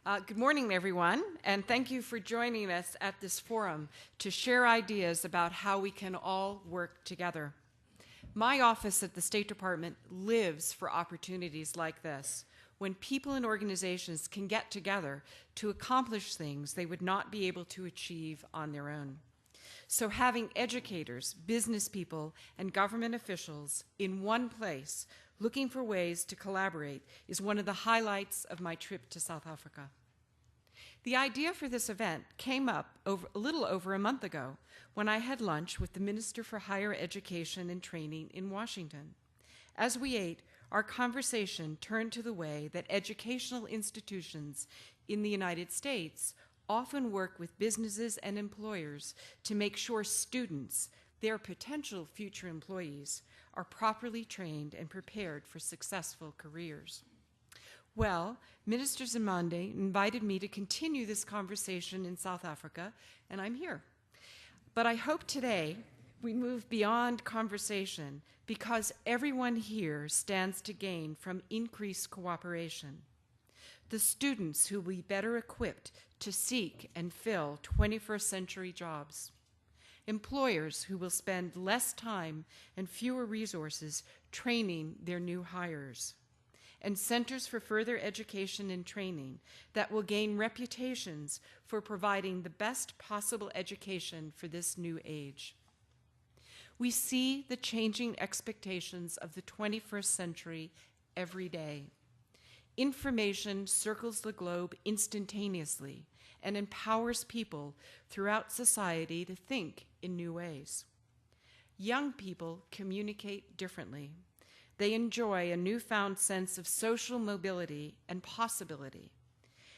Good morning, everyone, and thank you for joining us at this forum to share ideas about how we can all work together. My office at the State Department lives for opportunities like this, when people and organizations can get together to accomplish things they would not be able to achieve on their own. So having educators, business people, and government officials in one place looking for ways to collaborate is one of the highlights of my trip to South Africa. The idea for this event came up a little over a month ago when I had lunch with the Minister for Higher Education and Training in Washington. As we ate, our conversation turned to the way that educational institutions in the United States often work with businesses and employers to make sure students, their potential future employees, are properly trained and prepared for successful careers. Well, Minister Nzimande invited me to continue this conversation in South Africa, and I'm here. But I hope today we move beyond conversation because everyone here stands to gain from increased cooperation. The students who will be better equipped to seek and fill 21st century jobs. Employers who will spend less time and fewer resources training their new hires. And centers for further education and training that will gain reputations for providing the best possible education for this new age. We see the changing expectations of the 21st century every day. Information circles the globe instantaneously and empowers people throughout society to think in new ways. Young people communicate differently. They enjoy a newfound sense of social mobility and possibility,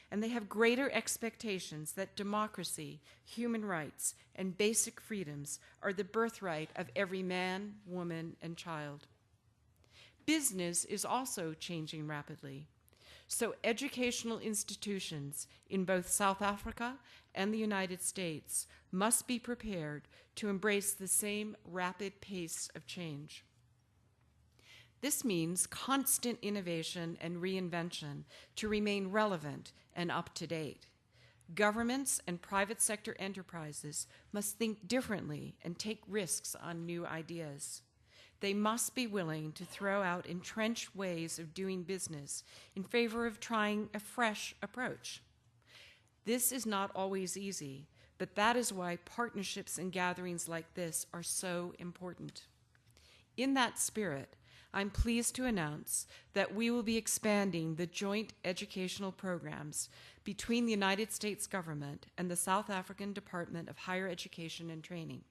and they have greater expectations that democracy, human rights, and basic freedoms are the birthright of every man, woman, and child. Business is also changing rapidly, so educational institutions in both South Africa and the United States must be prepared to embrace the same rapid pace of change. This means constant innovation and reinvention to remain relevant and up to date. Governments and private sector enterprises must think differently and take risks on new ideas. They must be willing to throw out entrenched ways of doing business in favor of trying a fresh approach. This is not always easy, but that is why partnerships and gatherings like this are so important. In that spirit, I'm pleased to announce that we will be expanding the joint educational programs between the United States government and the South African Department of Higher Education and Training.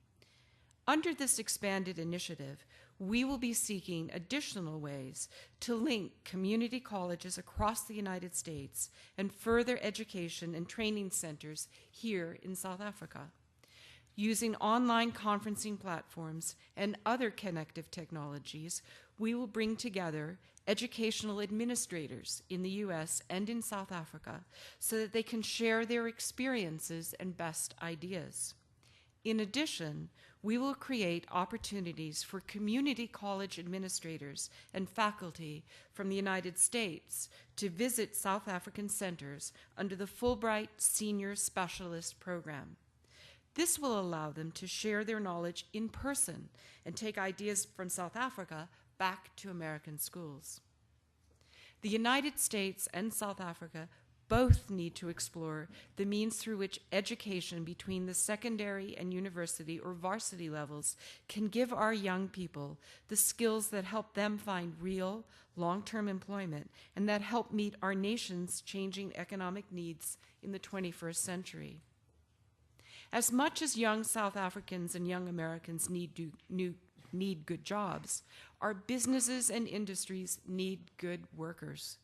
Under this expanded initiative, we will be seeking additional ways to link community colleges across the United States and further education and training centers here in South Africa. Using online conferencing platforms and other connective technologies, we will bring together educational administrators in the US and in South Africa so that they can share their experiences and best ideas. In addition, we will create opportunities for community college administrators and faculty from the United States to visit South African centers under the Fulbright Senior Specialist Program. This will allow them to share their knowledge in person and take ideas from South Africa back to American schools. The United States and South Africa both need to explore the means through which education between the secondary and university or varsity levels can give our young people the skills that help them find real, long-term employment and that help meet our nation's changing economic needs in the 21st century. As much as young South Africans and young Americans need good jobs, our businesses and industries need good workers.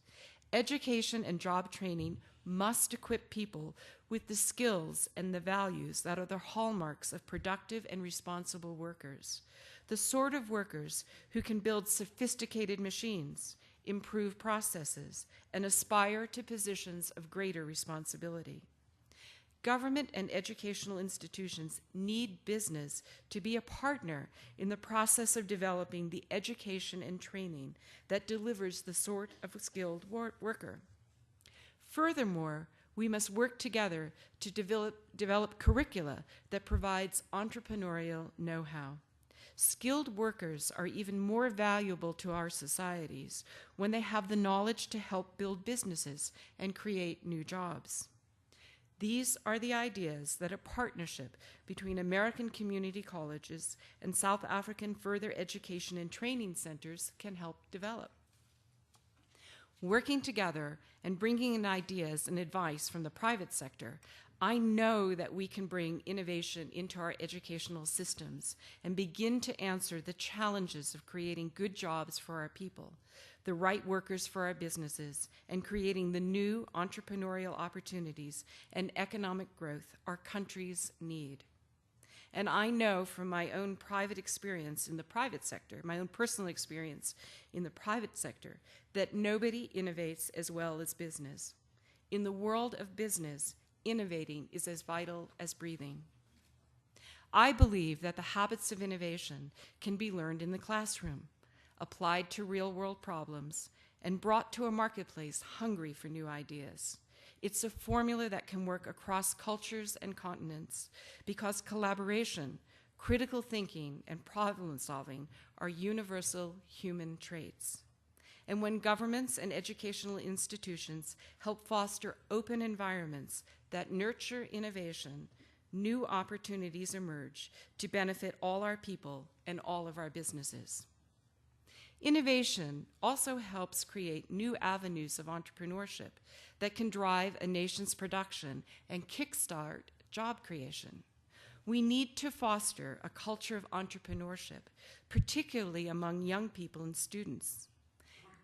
Education and job training must equip people with the skills and the values that are the hallmarks of productive and responsible workers, the sort of workers who can build sophisticated machines, improve processes, and aspire to positions of greater responsibility. Government and educational institutions need business to be a partner in the process of developing the education and training that delivers the sort of skilled worker. Furthermore, We must work together to develop curricula that provides entrepreneurial know-how. Skilled workers are even more valuable to our societies when they have the knowledge to help build businesses and create new jobs. These are the ideas that a partnership between American community colleges and South African further education and training centers can help develop. Working together and bringing in ideas and advice from the private sector, I know that we can bring innovation into our educational systems and begin to answer the challenges of creating good jobs for our people, the right workers for our businesses, and creating the new entrepreneurial opportunities and economic growth our countries need. And I know from my own private experience in the private sector, my own personal experience in the private sector, that nobody innovates as well as business. In the world of business, innovating is as vital as breathing. I believe that the habits of innovation can be learned in the classroom, applied to real-world problems, and brought to a marketplace hungry for new ideas. It's a formula that can work across cultures and continents because collaboration, critical thinking, and problem-solving are universal human traits. And when governments and educational institutions help foster open environments that nurture innovation, new opportunities emerge to benefit all our people and all of our businesses. Innovation also helps create new avenues of entrepreneurship that can drive a nation's production and kickstart job creation. We need to foster a culture of entrepreneurship, particularly among young people and students.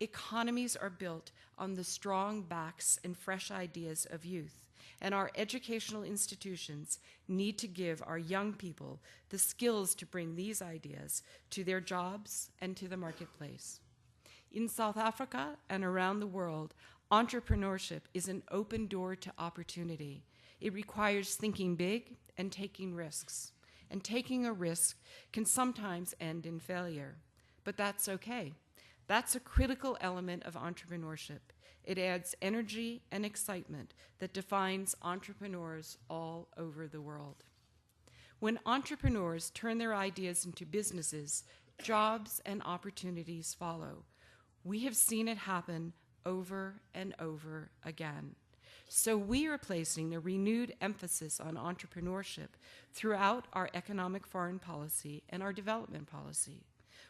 Economies are built on the strong backs and fresh ideas of youth, and our educational institutions need to give our young people the skills to bring these ideas to their jobs and to the marketplace. In South Africa and around the world, entrepreneurship is an open door to opportunity. It requires thinking big and taking risks. And taking a risk can sometimes end in failure, but that's okay. That's a critical element of entrepreneurship. It adds energy and excitement that defines entrepreneurs all over the world. When entrepreneurs turn their ideas into businesses, jobs and opportunities follow. We have seen it happen over and over again. So we are placing a renewed emphasis on entrepreneurship throughout our economic foreign policy and our development policy.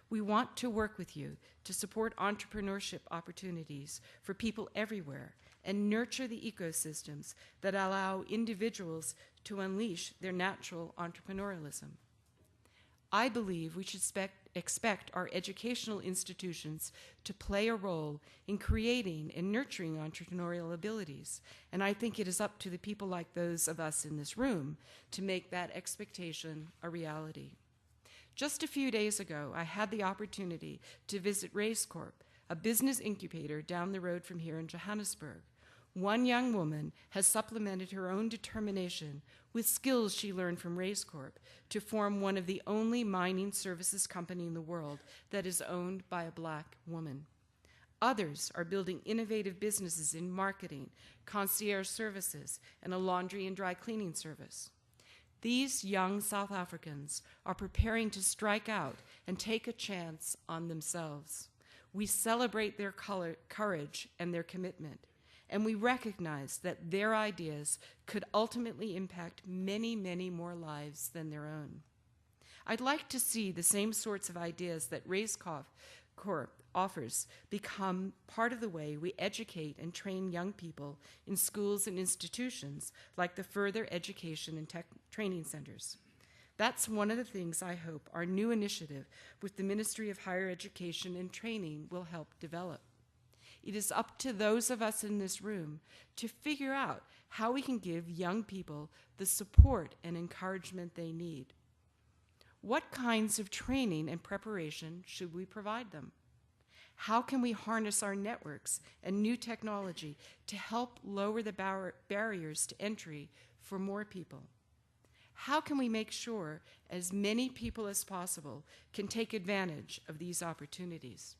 We want to work with you to support entrepreneurship opportunities for people everywhere and nurture the ecosystems that allow individuals to unleash their natural entrepreneurialism. I believe we should expect our educational institutions to play a role in creating and nurturing entrepreneurial abilities, and I think it is up to the people like those of us in this room to make that expectation a reality. Just a few days ago, I had the opportunity to visit Race Corp, a business incubator down the road from here in Johannesburg. One young woman has supplemented her own determination with skills she learned from Race Corp to form one of the only mining services company in the world that is owned by a Black woman. Others are building innovative businesses in marketing, concierge services, and a laundry and dry cleaning service. These young South Africans are preparing to strike out and take a chance on themselves. We celebrate their courage and their commitment, and we recognize that their ideas could ultimately impact many, many more lives than their own. I'd like to see the same sorts of ideas that Race Corp offers become part of the way we educate and train young people in schools and institutions like the further education and training centers. That's one of the things I hope our new initiative with the Ministry of Higher Education and Training will help develop. It is up to those of us in this room to figure out how we can give young people the support and encouragement they need. What kinds of training and preparation should we provide them? How can we harness our networks and new technology to help lower the barriers to entry for more people? How can we make sure as many people as possible can take advantage of these opportunities?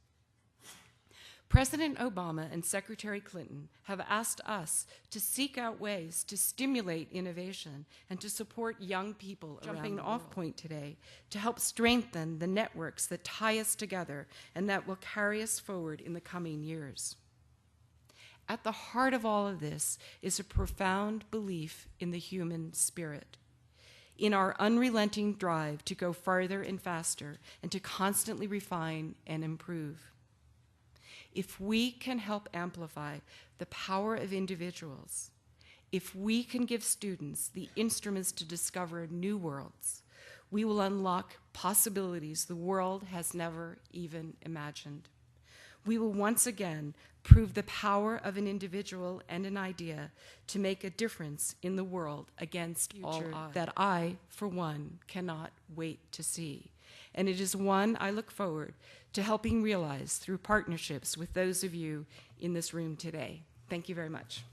President Obama and Secretary Clinton have asked us to seek out ways to stimulate innovation and to support young people around the world. Jumping off point today to help strengthen the networks that tie us together and that will carry us forward in the coming years. At the heart of all of this is a profound belief in the human spirit, in our unrelenting drive to go farther and faster and to constantly refine and improve. If we can help amplify the power of individuals, if we can give students the instruments to discover new worlds, we will unlock possibilities the world has never even imagined. We will once again prove the power of an individual and an idea to make a difference in the world against all odds that I, for one, cannot wait to see. And it is one I look forward to helping realize through partnerships with those of you in this room today. Thank you very much.